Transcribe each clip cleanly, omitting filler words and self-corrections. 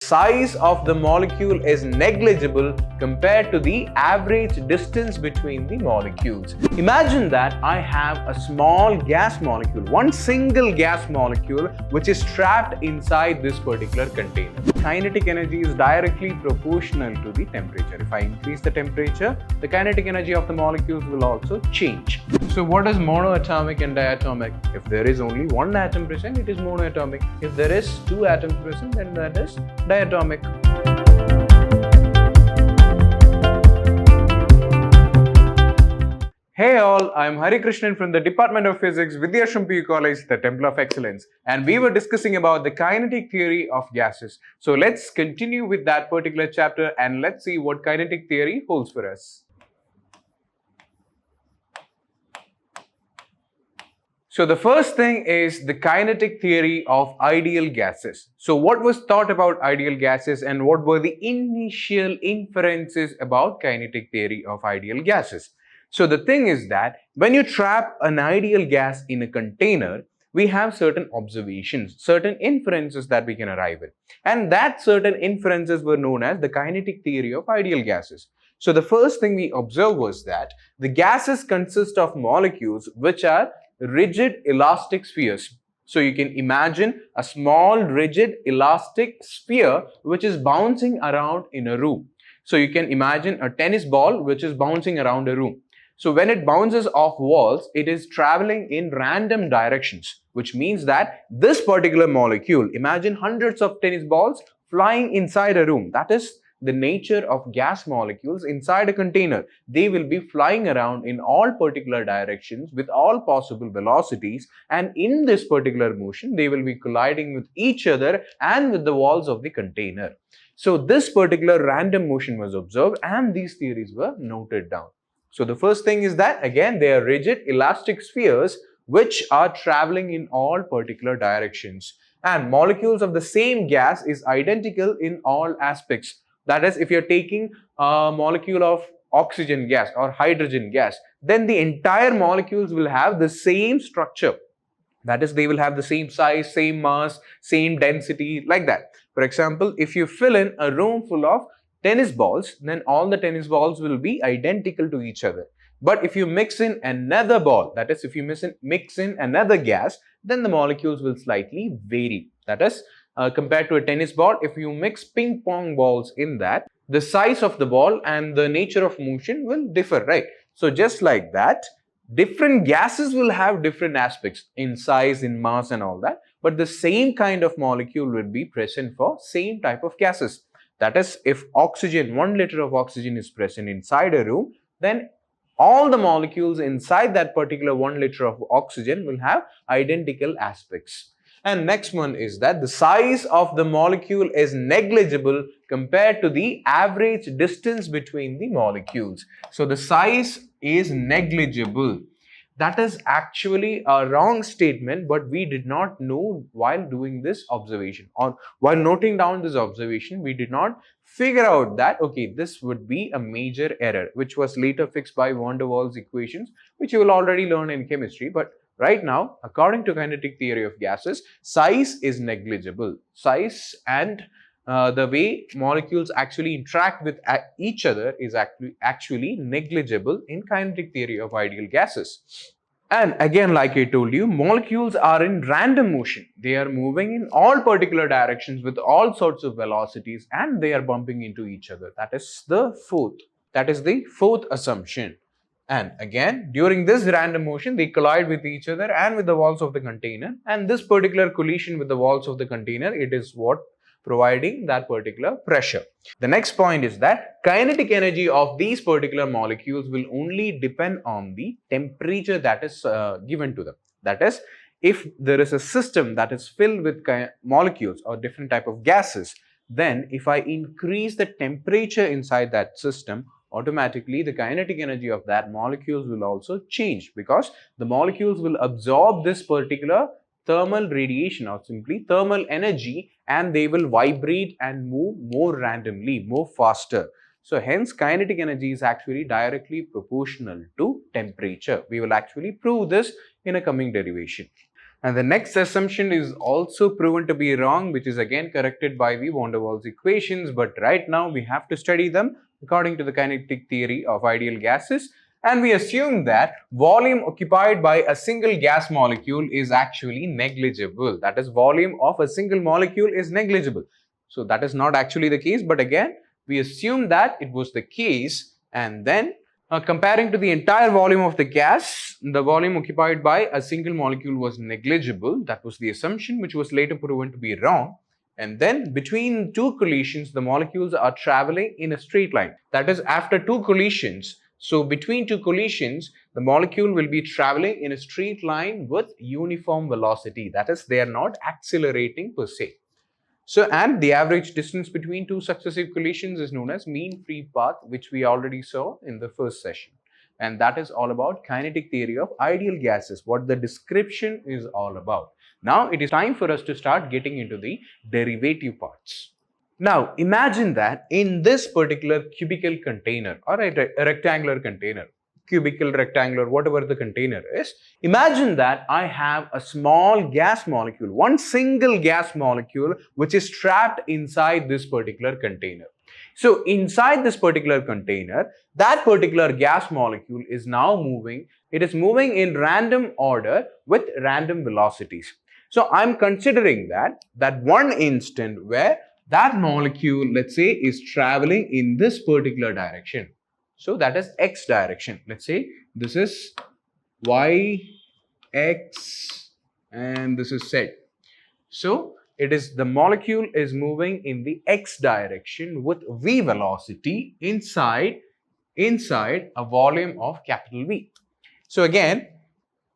Size of the molecule is negligible compared to the average distance between the molecules. Imagine that I have a small gas molecule, one single gas molecule which is trapped inside this particular container. Kinetic energy is directly proportional to the temperature. If I increase the temperature, the kinetic energy of the molecules will also change. So what is monoatomic and diatomic? If there is only one atom present, it is monoatomic. If there is two atoms present, then that is diatomic. Hey all, I am Hari Krishnan from the Department of Physics, Vidhyaashram PU College, the Temple of Excellence, and we were discussing about the kinetic theory of gases. So let's continue with that particular chapter and let's see what kinetic theory holds for us. So the first thing is the kinetic theory of ideal gases. So what was thought about ideal gases and what were the initial inferences about kinetic theory of ideal gases? So the thing is that when you trap an ideal gas in a container, we have certain observations, certain inferences that we can arrive at. And that certain inferences were known as the kinetic theory of ideal gases. So the first thing we observed was that the gases consist of molecules which are rigid elastic spheres. So you can imagine a small rigid elastic sphere which is bouncing around in a room. So you can imagine a tennis ball which is bouncing around a room. So when it bounces off walls, it is traveling in random directions, which means that this particular molecule, imagine hundreds of tennis balls flying inside a room. That is the nature of gas molecules inside a container. They will be flying around in all particular directions with all possible velocities, and in this particular motion they will be colliding with each other and with the walls of the container. So this particular random motion was observed and these theories were noted down. So the first thing is that again they are rigid elastic spheres which are traveling in all particular directions, and molecules of the same gas is identical in all aspects. That is, if you're taking a molecule of oxygen gas or hydrogen gas, then the entire molecules will have the same structure. That is, they will have the same size, same mass, same density, like that. For example, if you fill in a room full of tennis balls, then all the tennis balls will be identical to each other. But if you mix in another ball, that is, if you mix in another gas, then the molecules will slightly vary. That is, compared to a tennis ball, if you mix ping pong balls in that, the size of the ball and the nature of motion will differ, right? So just like that, different gases will have different aspects in size, in mass and all that, but the same kind of molecule will be present for same type of gases. That is, if oxygen, 1 liter of oxygen is present inside a room, then all the molecules inside that particular 1 liter of oxygen will have identical aspects. And next one is that the size of the molecule is negligible compared to the average distance between the molecules. So the size is negligible. That is actually a wrong statement, but we did not know while doing this observation, or while noting down this observation, we did not figure out that, okay, this would be a major error, which was later fixed by van der Waals equations, which you will already learn in chemistry. But right now, according to kinetic theory of gases, size is negligible. Size and the way molecules actually interact with each other is actually negligible in kinetic theory of ideal gases. And again, like I told you, molecules are in random motion. They are moving in all particular directions with all sorts of velocities and they are bumping into each other. That is the fourth assumption. And again, during this random motion, they collide with each other and with the walls of the container. And this particular collision with the walls of the container, it is what providing that particular pressure. The next point is that kinetic energy of these particular molecules will only depend on the temperature that is given to them. That is, if there is a system that is filled with molecules or different type of gases, then if I increase the temperature inside that system, automatically the kinetic energy of that molecules will also change, because the molecules will absorb this particular thermal radiation or simply thermal energy, and they will vibrate and move more randomly, more faster. So hence kinetic energy is actually directly proportional to temperature. We will actually prove this in a coming derivation. And the next assumption is also proven to be wrong, which is again corrected by the van der Waals equations. But right now we have to study them according to the kinetic theory of ideal gases. And we assume that volume occupied by a single gas molecule is actually negligible. That is, volume of a single molecule is negligible. So that is not actually the case, but again, we assume that it was the case, and then comparing to the entire volume of the gas, the volume occupied by a single molecule was negligible. That was the assumption, which was later proven to be wrong. And then between two collisions, the molecules are traveling in a straight line. That is, after two collisions, so between two collisions, the molecule will be traveling in a straight line with uniform velocity. That is, they are not accelerating per se. So, and the average distance between two successive collisions is known as mean free path, which we already saw in the first session. And that is all about kinetic theory of ideal gases, what the description is all about. Now, it is time for us to start getting into the derivative parts. Now, imagine that in this particular cubical container or a rectangular container, cubical, rectangular, whatever the container is, imagine that I have a small gas molecule, one single gas molecule, which is trapped inside this particular container. So inside this particular container, that particular gas molecule is now moving. It is moving in random order with random velocities. So I'm considering that one instant where that molecule, let's say, is traveling in this particular direction. So that is x direction. Let's say this is y, x, and this is z. So it is the molecule is moving in the x direction with v velocity inside a volume of capital V. So again,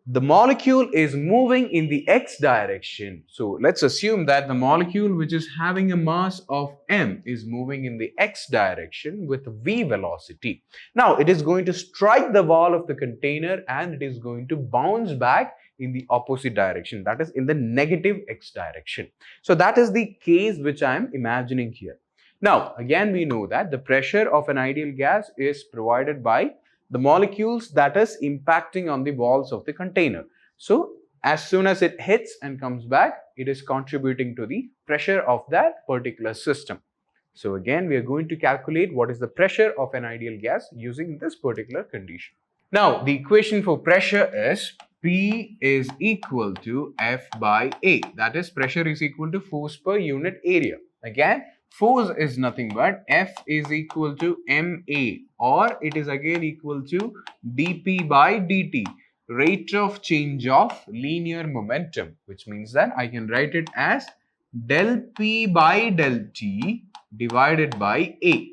the molecule is moving in the x direction. So let's assume that the molecule which is having a mass of m is moving in the x direction with v velocity. Now it is going to strike the wall of the container and it is going to bounce back in the opposite direction, that is in the negative x direction. So that is the case which I am imagining here. Now again, we know that the pressure of an ideal gas is provided by the molecules that is impacting on the walls of the container. So as soon as it hits and comes back, it is contributing to the pressure of that particular system. So again, we are going to calculate what is the pressure of an ideal gas using this particular condition. Now the equation for pressure is P is equal to F by A. That is, pressure is equal to force per unit area. Again, force is nothing but F is equal to MA, or it is again equal to dP by dt, rate of change of linear momentum, which means that I can write it as del P by del T divided by A.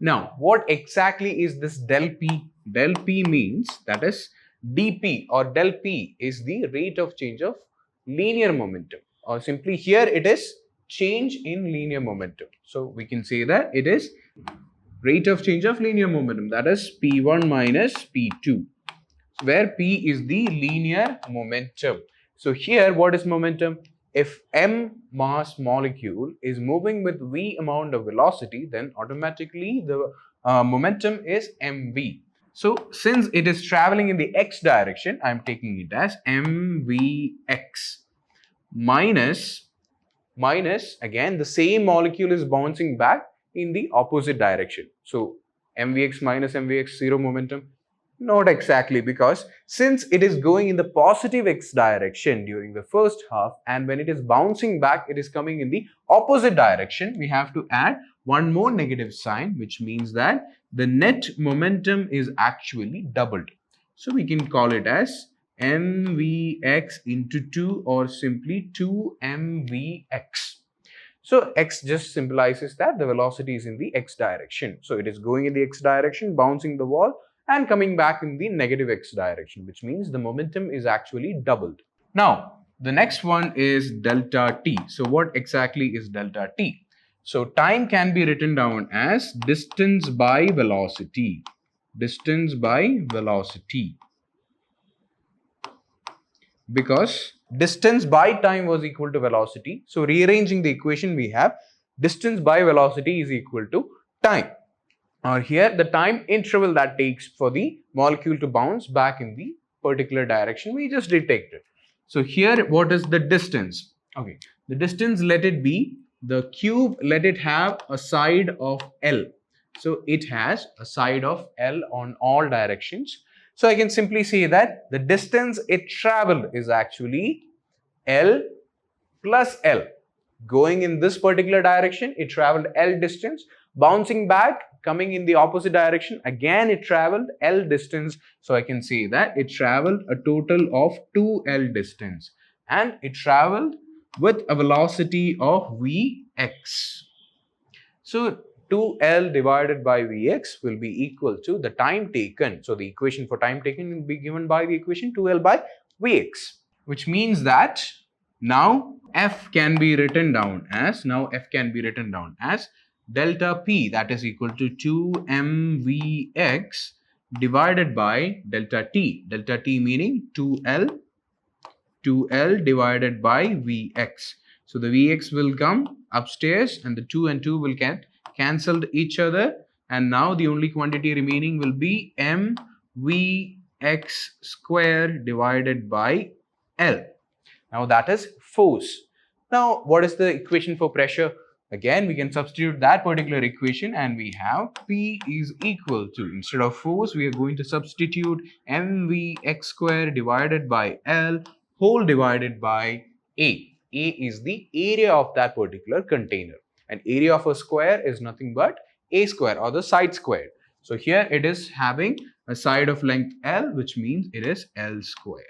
Now, what exactly is this del P? Del P means, that is, dP or del P is the rate of change of linear momentum, or simply here it is change in linear momentum. So we can say that it is rate of change of linear momentum, that is P1 minus P2, where P is the linear momentum. So here what is momentum? If m mass molecule is moving with v amount of velocity, then automatically the momentum is mv. So since it is traveling in the x direction, I am taking it as mvx minus again the same molecule is bouncing back in the opposite direction. So mvx minus mvx, zero momentum? Not exactly, because since it is going in the positive x direction during the first half, and when it is bouncing back, it is coming in the opposite direction, we have to add one more negative sign, which means that the net momentum is actually doubled. So we can call it as mvx into 2, or simply 2mvx. So x just symbolizes that the velocity is in the x direction. So it is going in the x direction, bouncing the wall, and coming back in the negative x direction, which means the momentum is actually doubled. Now, the next one is delta t. So what exactly is delta t? So time can be written down as distance by velocity. Distance by velocity. Because distance by time was equal to velocity. So rearranging the equation, we have distance by velocity is equal to time. Or here the time interval that takes for the molecule to bounce back in the particular direction we just detected. So here, what is the distance? Okay, the distance, let it be the cube, let it have a side of L. So it has a side of L on all directions. So I can simply say that the distance it traveled is actually L plus L. Going in this particular direction, it traveled L distance. Bouncing back, coming in the opposite direction, again it traveled L distance. So I can say that it traveled a total of 2L distance. And it traveled with a velocity of Vx. So 2L divided by Vx will be equal to the time taken. So the equation for time taken will be given by the equation 2L by Vx, which means that now F can be written down as delta P, that is equal to 2mVx divided by delta T. Delta T meaning 2L divided by Vx. So the Vx will come upstairs and the 2 and 2 will get cancelled each other, and now the only quantity remaining will be mVx square divided by L. Now that is force. Now what is the equation for pressure? Again, we can substitute that particular equation and we have P is equal to, instead of force, we are going to substitute mVx square divided by L whole divided by A. A is the area of that particular container. And area of a square is nothing but A square, or the side squared. So here it is having a side of length L, which means it is L square.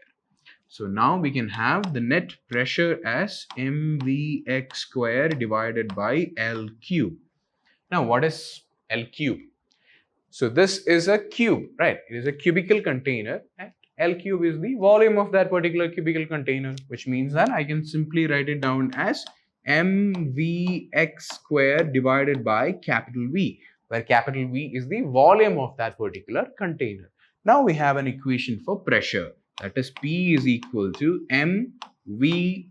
So now we can have the net pressure as mVx square divided by L cube. Now what is L cube? So this is a cube, right? It is a cubical container, and L cube is the volume of that particular cubical container, which means that I can simply write it down as mVx square divided by capital V, where capital V is the volume of that particular container. Now we have an equation for pressure. That is P is equal to mVx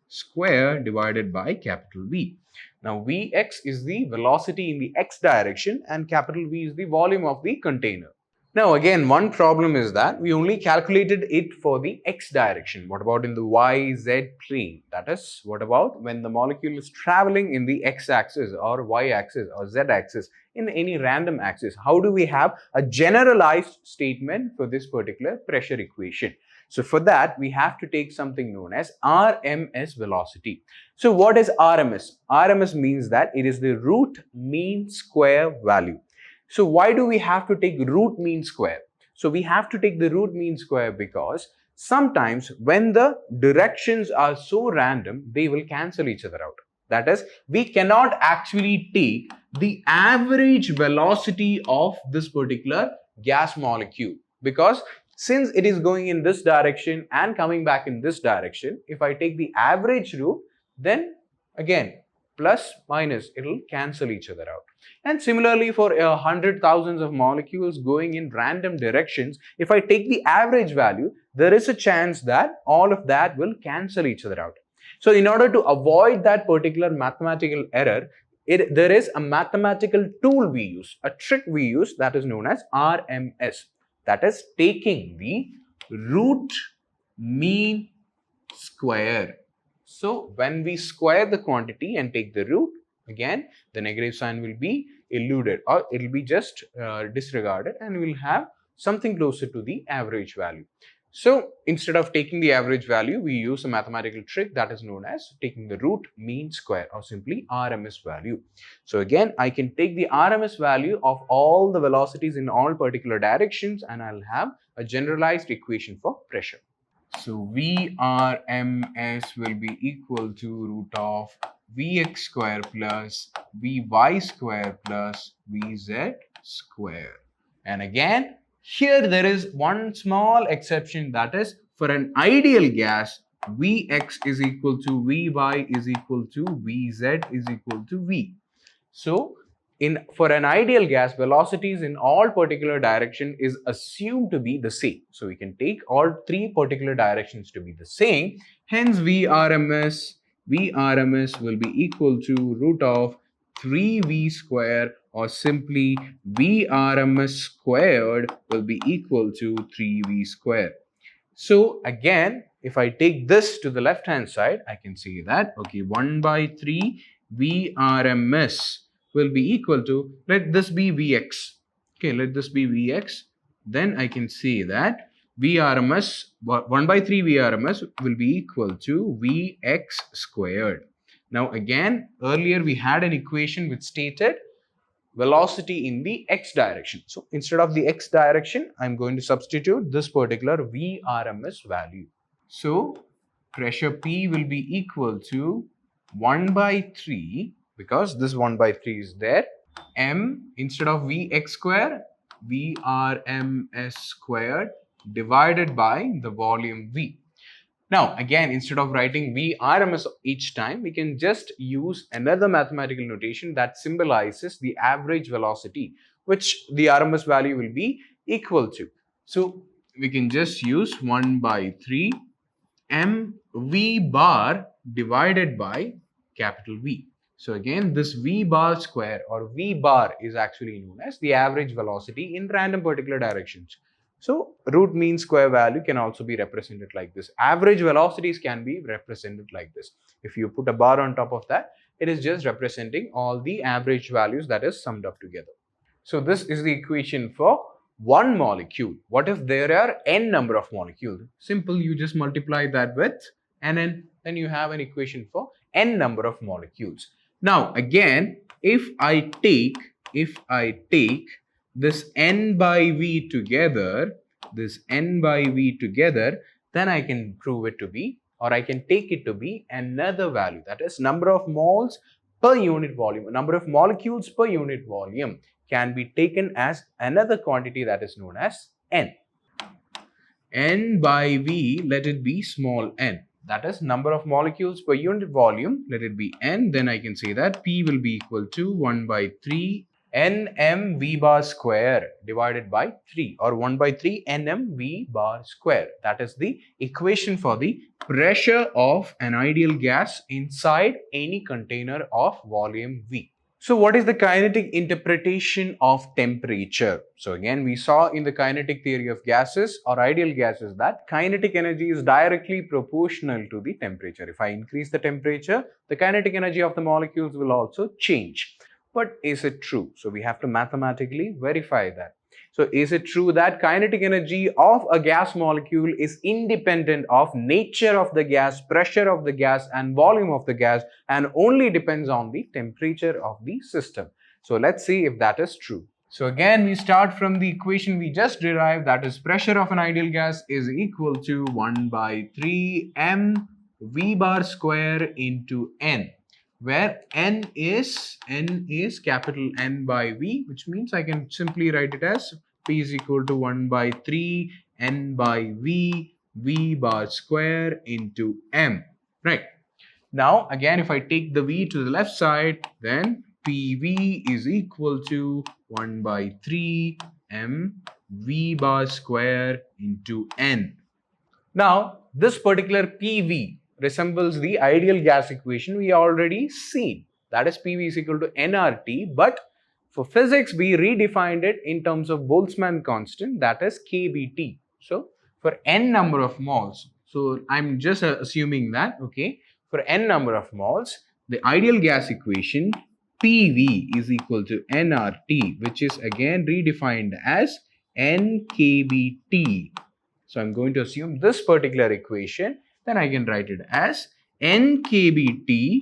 square divided by capital V. Now Vx is the velocity in the x direction and capital V is the volume of the container. Now again, one problem is that we only calculated it for the x direction. What about in the y-z plane? That is, what about when the molecule is traveling in the x-axis or y-axis or z-axis, in any random axis? How do we have a generalized statement for this particular pressure equation? So for that, we have to take something known as RMS velocity. So what is RMS? RMS means that it is the root mean square value. So why do we have to take root mean square? So we have to take the root mean square because sometimes when the directions are so random, they will cancel each other out. That is, we cannot actually take the average velocity of this particular gas molecule, because since it is going in this direction and coming back in this direction, if I take the average root, then again plus minus, it will cancel each other out. And similarly, for 100,000 of molecules going in random directions, if I take the average value, there is a chance that all of that will cancel each other out. So in order to avoid that particular mathematical error, there is a mathematical tool we use, a trick we use, that is known as RMS. That is taking the root mean square. So when we square the quantity and take the root, again the negative sign will be eluded, or it will be just disregarded, and we will have something closer to the average value. So instead of taking the average value, we use a mathematical trick that is known as taking the root mean square, or simply RMS value. So again, I can take the RMS value of all the velocities in all particular directions, and I'll have a generalized equation for pressure. So VRMS will be equal to root of Vx square plus Vy square plus Vz square. And again, here there is one small exception, that is, for an ideal gas, Vx is equal to Vy is equal to Vz is equal to V. So for an ideal gas, velocities in all particular direction is assumed to be the same. So we can take all three particular directions to be the same. Hence VRMS will be equal to root of 3V square, or simply VRMS squared will be equal to 3V square. So again, if I take this to the left hand side, I can see that, okay, 1 by 3 VRMS will be equal to, let this be Vx. Okay, let this be Vx. Then I can see that VRMS, 1 by 3 VRMS will be equal to Vx squared. Now again, earlier we had an equation which stated velocity in the x direction. So instead of the x direction, I'm going to substitute this particular VRMS value. So pressure P will be equal to 1 by 3, because this 1 by 3 is there, m instead of Vx square, VRMS squared divided by the volume V. Now, again, instead of writing VRMS each time, we can just use another mathematical notation that symbolizes the average velocity, which the RMS value will be equal to. So, we can just use 1 by 3 mv bar divided by capital V. So, again, this V bar square or V bar is actually known as the average velocity in random particular directions. So, root mean square value can also be represented like this. Average velocities can be represented like this. If you put a bar on top of that, it is just representing all the average values that is summed up together. So, this is the equation for one molecule. What if there are n number of molecules? Simple, you just multiply that with nn, then you have an equation for n number of molecules. Now, again, if I take this n by v together, then I can prove it to be, or I can take it to be another value, that is number of moles per unit volume, number of molecules per unit volume can be taken as another quantity that is known as n. N by v, let it be small n, that is number of molecules per unit volume, let it be n. Then I can say that P will be equal to 1 by 3 nm v bar square divided by 3, or 1 by 3 nm v bar square. That is the equation for the pressure of an ideal gas inside any container of volume V. So what is the kinetic interpretation of temperature? So again, we saw in the kinetic theory of gases or ideal gases that kinetic energy is directly proportional to the temperature. If I increase the temperature, the kinetic energy of the molecules will also change. But is it true? So we have to mathematically verify that. So is it true that kinetic energy of a gas molecule is independent of nature of the gas, pressure of the gas and volume of the gas, and only depends on the temperature of the system? So let's see if that is true. So again, we start from the equation we just derived, that is pressure of an ideal gas is equal to 1 by 3 m v bar square into n, where n is capital N by V, which means I can simply write it as P is equal to 1 by 3 N by V, V bar square into M, right? Now, again, if I take the V to the left side, then PV is equal to 1 by 3 M V bar square into N. Now, this particular PV resembles the ideal gas equation we already seen, that is PV is equal to nRT, but for physics we redefined it in terms of Boltzmann constant, that is kBT. So for n number of moles, so I'm just assuming that, okay, for n number of moles, the ideal gas equation PV is equal to nRT, which is again redefined as nkBT. So I'm going to assume this particular equation, then I can write it as nkBT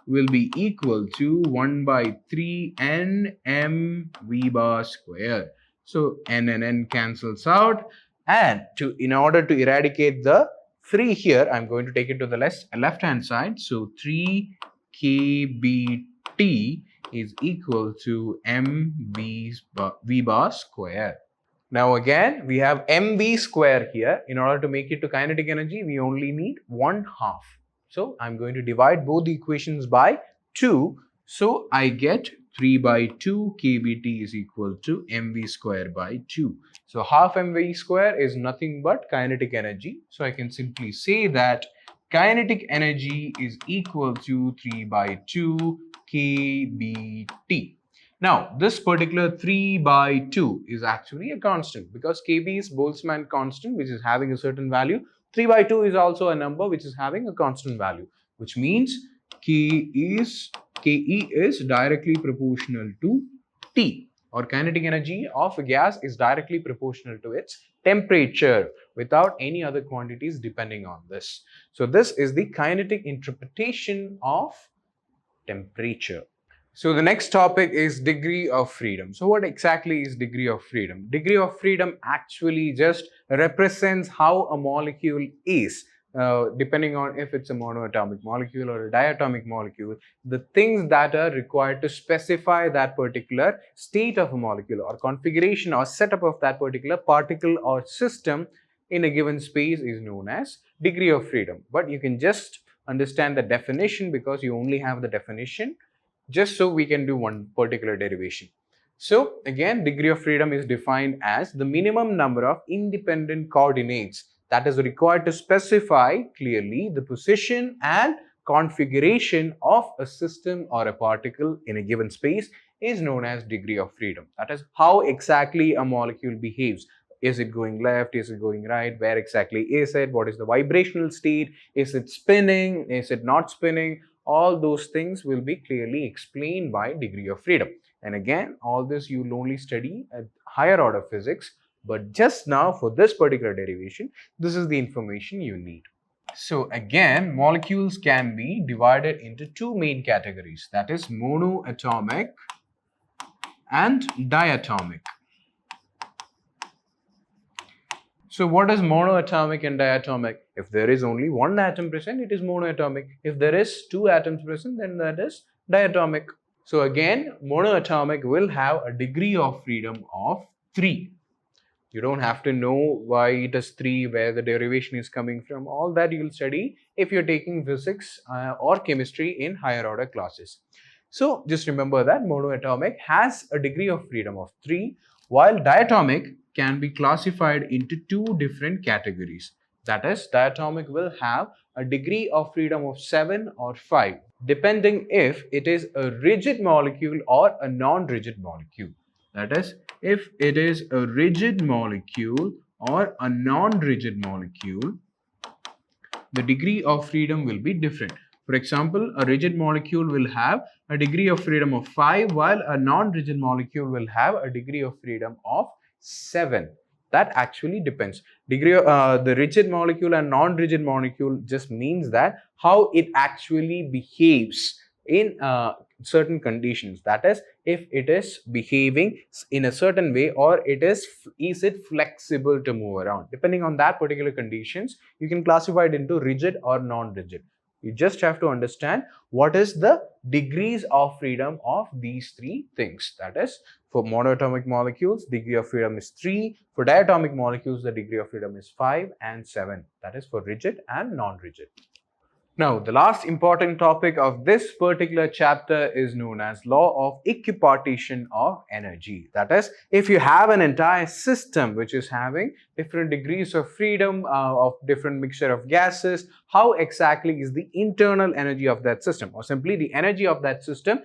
will be equal to 1 by 3 nm v bar square. So n and n cancels out, and in order to eradicate the 3 here, I'm going to take it to the left hand side. So 3 kBT is equal to v bar square. Now again, we have mv square here. In order to make it to kinetic energy, we only need 1/2. So I'm going to divide both the equations by 2. So I get 3 by 2 kBT is equal to mv square by 2. So half mv square is nothing but kinetic energy. So I can simply say that kinetic energy is equal to 3 by 2 kBT. Now, this particular 3 by 2 is actually a constant because kB is Boltzmann constant, which is having a certain value. 3 by 2 is also a number which is having a constant value, which means Ke is directly proportional to T, or kinetic energy of a gas is directly proportional to its temperature without any other quantities depending on this. So this is the kinetic interpretation of temperature. So the next topic is degree of freedom. So what exactly is degree of freedom? Degree of freedom actually just represents how a molecule is. Depending on if it's a monoatomic molecule or a diatomic molecule, the things that are required to specify that particular state of a molecule or configuration or setup of that particular particle or system in a given space is known as degree of freedom. But you can just understand the definition because you only have the definition, just so we can do one particular derivation. So again, degree of freedom is defined as the minimum number of independent coordinates that is required to specify clearly the position and configuration of a system or a particle in a given space is known as degree of freedom. That is how exactly a molecule behaves. Is it going left? Is it going right? Where exactly is it? What is the vibrational state? Is it spinning? Is it not spinning? All those things will be clearly explained by degree of freedom. And again, all this you will only study at higher order physics. But just now for this particular derivation, this is the information you need. So again, molecules can be divided into two main categories, that is monoatomic and diatomic. So what is monoatomic and diatomic? If there is only one atom present, it is monoatomic. If there is two atoms present, then that is diatomic. So again, monoatomic will have a degree of freedom of 3. You don't have to know why it is 3, where the derivation is coming from. All that you will study if you're taking physics or chemistry in higher order classes. So just remember that monoatomic has a degree of freedom of 3, while diatomic can be classified into two different categories. That is, diatomic will have a degree of freedom of 7 or 5, depending if it is a rigid molecule or a non-rigid molecule. That is, if it is a rigid molecule or a non-rigid molecule, the degree of freedom will be different. For example, a rigid molecule will have a degree of freedom of 5, while a non-rigid molecule will have a degree of freedom of 7. That actually depends. Degree of the rigid molecule and non-rigid molecule just means that how it actually behaves in certain conditions. That is, if it is behaving in a certain way, or is it flexible to move around. Depending on that particular conditions, you can classify it into rigid or non-rigid. You just have to understand what is the degrees of freedom of these three things. That is, for monoatomic molecules, degree of freedom is 3. For diatomic molecules, the degree of freedom is 5 and 7. That is for rigid and non-rigid. Now, the last important topic of this particular chapter is known as law of equipartition of energy. That is, if you have an entire system which is having different degrees of freedom of different mixture of gases, how exactly is the internal energy of that system, or simply the energy of that system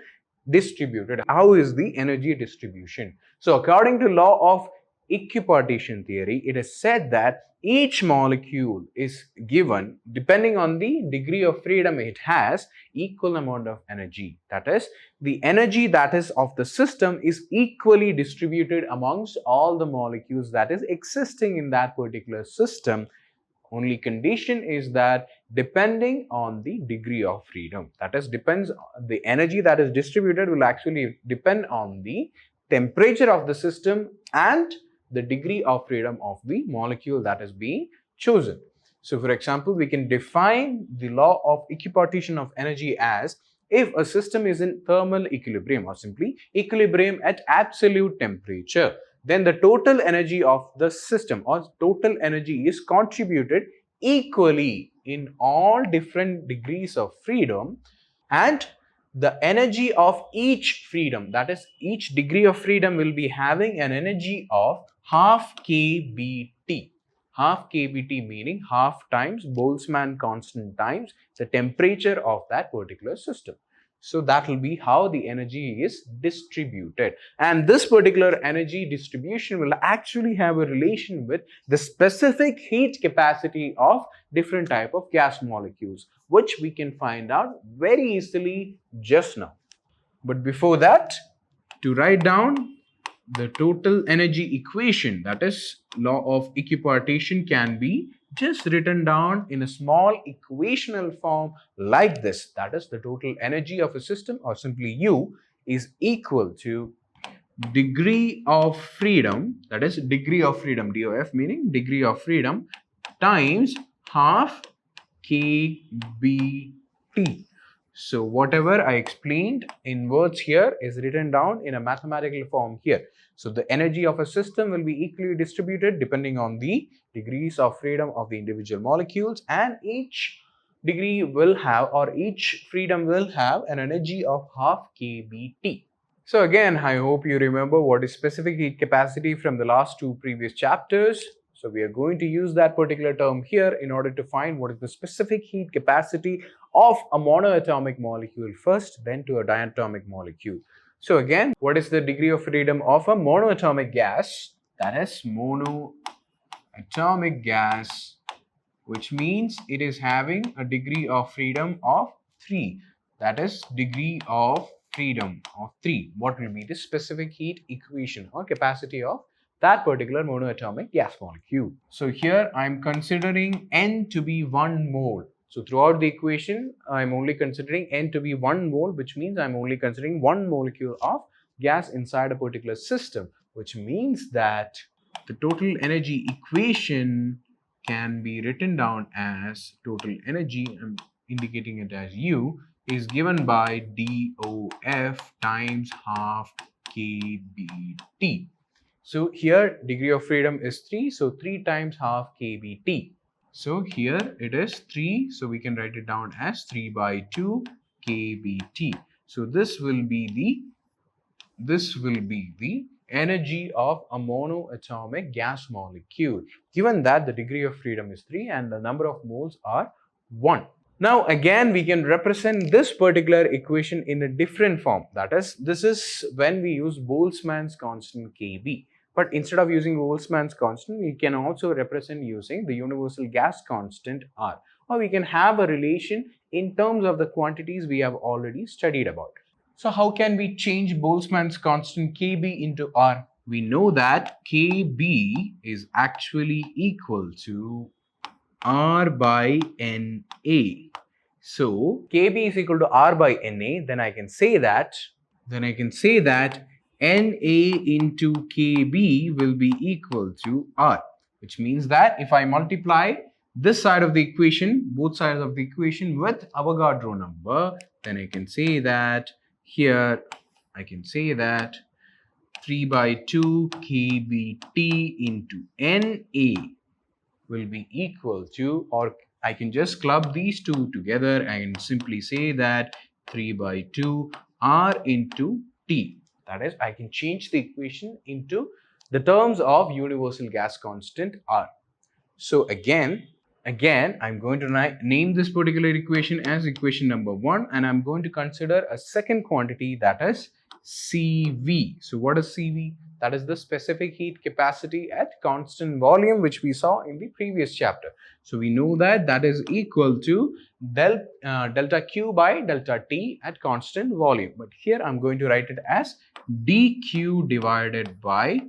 distributed? How is the energy distribution? So, according to law of equipartition theory, it is said that each molecule is given, depending on the degree of freedom it has, equal amount of energy. That is, the energy that is of the system is equally distributed amongst all the molecules that is existing in that particular system. Only condition is that depending on the degree of freedom. That is, the energy that is distributed will actually depend on the temperature of the system and the degree of freedom of the molecule that is being chosen. So, for example, we can define the law of equipartition of energy as if a system is in thermal equilibrium, or simply equilibrium at absolute temperature, then the total energy of the system or total energy is contributed equally in all different degrees of freedom, and the energy of each freedom, that is, each degree of freedom will be having an energy of half kBT. Half kBT meaning half times Boltzmann constant times the temperature of that particular system. So that will be how the energy is distributed. And this particular energy distribution will actually have a relation with the specific heat capacity of different type of gas molecules, which we can find out very easily just now. But before that, to write down the total energy equation, that is law of equipartition, can be just written down in a small equational form like this. That is, the total energy of a system, or simply U, is equal to degree of freedom, that is degree of freedom, DOF meaning degree of freedom, times half kBT. So whatever I explained in words here is written down in a mathematical form here. So the energy of a system will be equally distributed depending on the degrees of freedom of the individual molecules, and each degree will have, or each freedom will have, an energy of half kBT. So again, I hope you remember what is specific heat capacity from the last two previous chapters. So we are going to use that particular term here in order to find what is the specific heat capacity of a monoatomic molecule first, then to a diatomic molecule. So again, what is the degree of freedom of a monoatomic gas? That is monoatomic gas, which means it is having a degree of freedom of 3. That is degree of freedom of 3. What will be the specific heat equation or capacity of that particular monoatomic gas molecule? So here I am considering N to be 1 mole. So throughout the equation, I am only considering N to be 1 mole, which means I am only considering 1 molecule of gas inside a particular system, which means that the total energy equation can be written down as total energy, I'm indicating it as U, is given by DOF times half kBT. So here degree of freedom is 3, so 3 times half kBT. So here it is 3, so we can write it down as 3 by 2 kBT. So this will be the energy of a monoatomic gas molecule, given that the degree of freedom is 3 and the number of moles are 1. Now again, we can represent this particular equation in a different form. That is, this is when we use Boltzmann's constant Kb. But instead of using Boltzmann's constant, we can also represent using the universal gas constant R. Or we can have a relation in terms of the quantities we have already studied about. So how can we change Boltzmann's constant Kb into R? We know that Kb is actually equal to R by Na. So Kb is equal to R by Na, then I can say that Na into Kb will be equal to R, which means that if I multiply this side of the equation, both sides of the equation, with Avogadro number, then I can say that here I can say that 3 by 2 kBT into Na will be equal to, or I can just club these two together and simply say that 3 by 2 R into T. That is, I can change the equation into the terms of universal gas constant R. So again, I'm going to name this particular equation as equation number 1, and I'm going to consider a second quantity, that is Cv. So what is Cv? That is the specific heat capacity at constant volume, which we saw in the previous chapter. So we know that that is equal to delta Q by delta T at constant volume. But here I'm going to write it as dQ divided by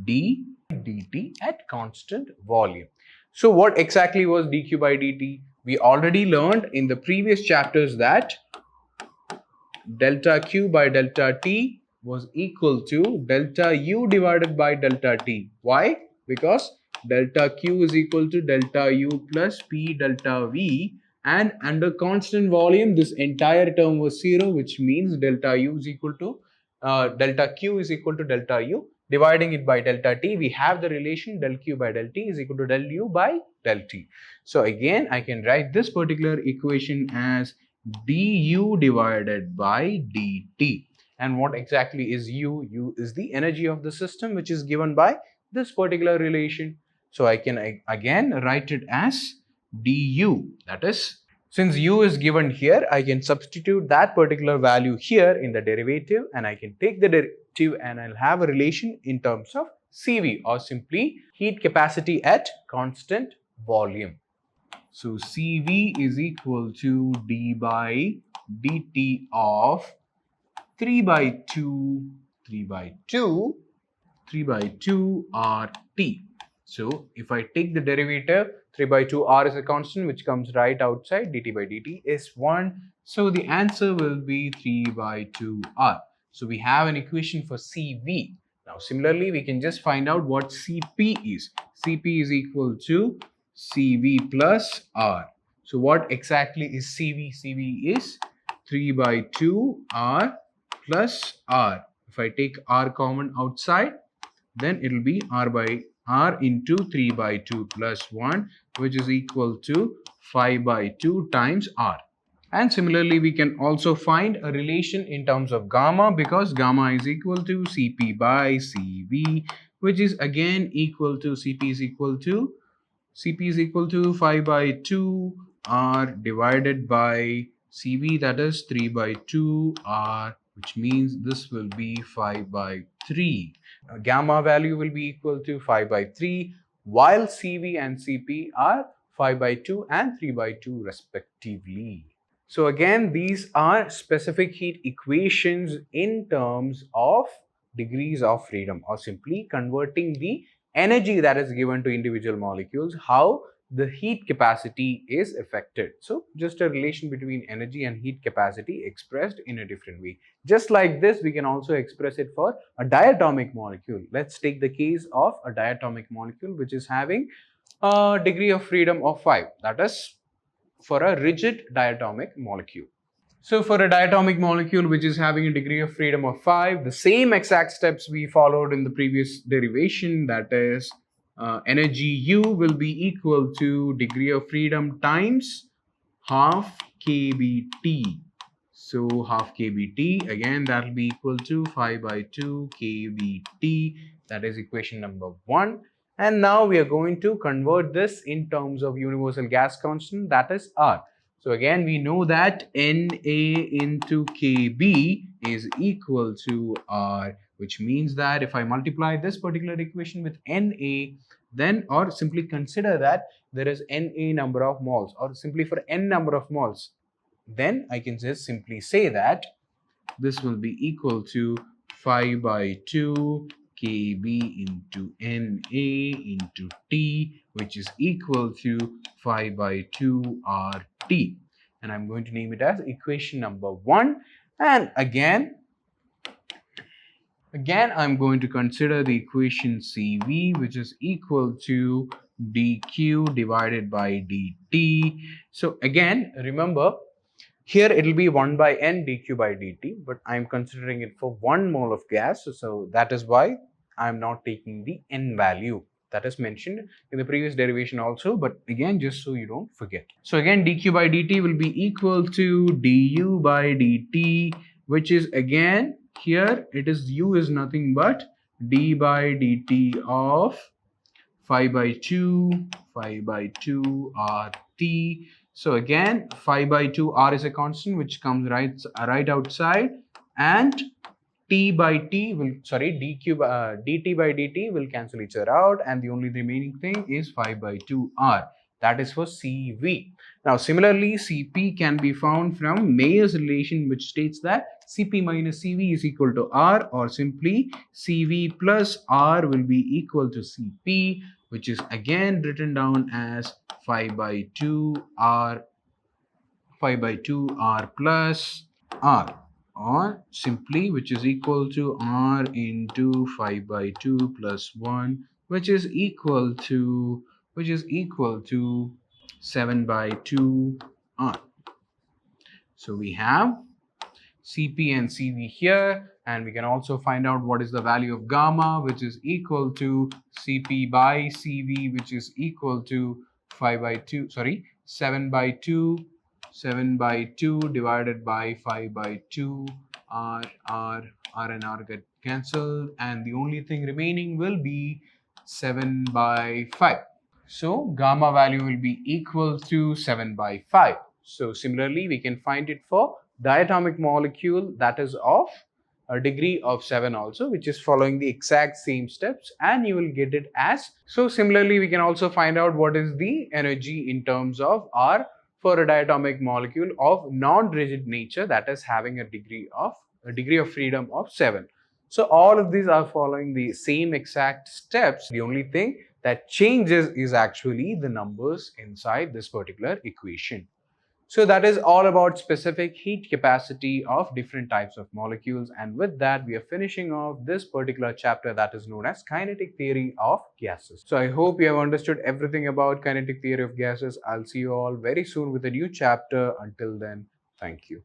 d dt at constant volume. So what exactly was dQ by dt? We already learned in the previous chapters that delta Q by delta T was equal to delta U divided by delta T. Why? Because delta Q is equal to delta U plus P delta V, and under constant volume this entire term was 0, which means delta U is equal to delta Q is equal to delta U. Dividing it by delta T, we have the relation del Q by del T is equal to del U by del T. So again, I can write this particular equation as du divided by dt. And what exactly is U? U is the energy of the system, which is given by this particular relation. So I can again write it as du. That is, Since u is given here, I can substitute that particular value here in the derivative, and I can take the derivative and I'll have a relation in terms of CV, or simply heat capacity at constant volume. So CV is equal to d by dt of 3 by 2 RT. So if I take the derivative, 3 by 2 R is a constant which comes right outside, dt by dt is 1. So the answer will be 3 by 2 R. So we have an equation for CV. Now similarly, we can just find out what CP is. CP is equal to CV plus R. So what exactly is CV? CV is 3 by 2 R plus R. If I take R common outside, then it will be R by R into 3 by 2 plus 1, which is equal to 5 by 2 times R. And similarly, we can also find a relation in terms of gamma, because gamma is equal to Cp by Cv, which is again equal to Cp is equal to 5 by 2 R divided by Cv, that is 3 by 2 R, which means this will be 5 by 3. Gamma value will be equal to 5 by 3, while Cv and Cp are 5 by 2 and 3 by 2 respectively. So again, these are specific heat equations in terms of degrees of freedom, or simply converting the energy that is given to individual molecules, how the heat capacity is affected. So just a relation between energy and heat capacity expressed in a different way. Just like this, we can also express it for a diatomic molecule. Let's take the case of a diatomic molecule which is having a degree of freedom of 5. That is for a rigid diatomic molecule. So for a diatomic molecule which is having a degree of freedom of 5, the same exact steps we followed in the previous derivation, that is energy U will be equal to degree of freedom times half kBT. So half kBT, again that will be equal to 5 by 2 kBT. That is equation number 1. And now we are going to convert this in terms of universal gas constant, that is R. So again, we know that Na into Kb is equal to R, which means that if I multiply this particular equation with Na, then, or simply consider that there is Na number of moles, or simply for n number of moles, then I can just simply say that this will be equal to 5 by 2 Kb into Na into T, which is equal to 5 by 2 RT. And I'm going to name it as equation number 1. And again, I'm going to consider the equation Cv, which is equal to dq divided by dt. So again, remember, here it will be 1 by n dq by dt, but I am considering it for 1 mole of gas. So that is why I am not taking the n value. That is mentioned in the previous derivation also, but again, just so you don't forget. So again, dq by dt will be equal to du by dt, which is again, here it is u is nothing but d by dt of 5 by 2 RT. So again, 5 by 2 R is a constant which comes right outside, and dt by dt will cancel each other out, and the only remaining thing is 5 by 2 R. That is for Cv. Now similarly, Cp can be found from Mayer's relation, which states that Cp minus Cv is equal to R, or simply Cv plus R will be equal to Cp, which is again written down as 5 by 2 R plus R, or simply which is equal to R into 5 by 2 plus 1, which is equal to 7 by 2 R. So we have Cp and Cv here, and we can also find out what is the value of gamma, which is equal to Cp by Cv, which is equal to 7 by 2 divided by 5 by 2 R and R get cancelled, and the only thing remaining will be 7 by 5. So gamma value will be equal to 7 by 5. So similarly, we can find it for diatomic molecule, that is of a degree of 7 also, which is following the exact same steps, and you will get it as. So similarly, we can also find out what is the energy in terms of R for a diatomic molecule of non-rigid nature, that is having a degree of freedom of 7. So all of these are following the same exact steps. The only thing that changes is actually the numbers inside this particular equation. So that is all about specific heat capacity of different types of molecules. And with that, we are finishing off this particular chapter that is known as kinetic theory of gases. So I hope you have understood everything about kinetic theory of gases. I'll see you all very soon with a new chapter. Until then, thank you.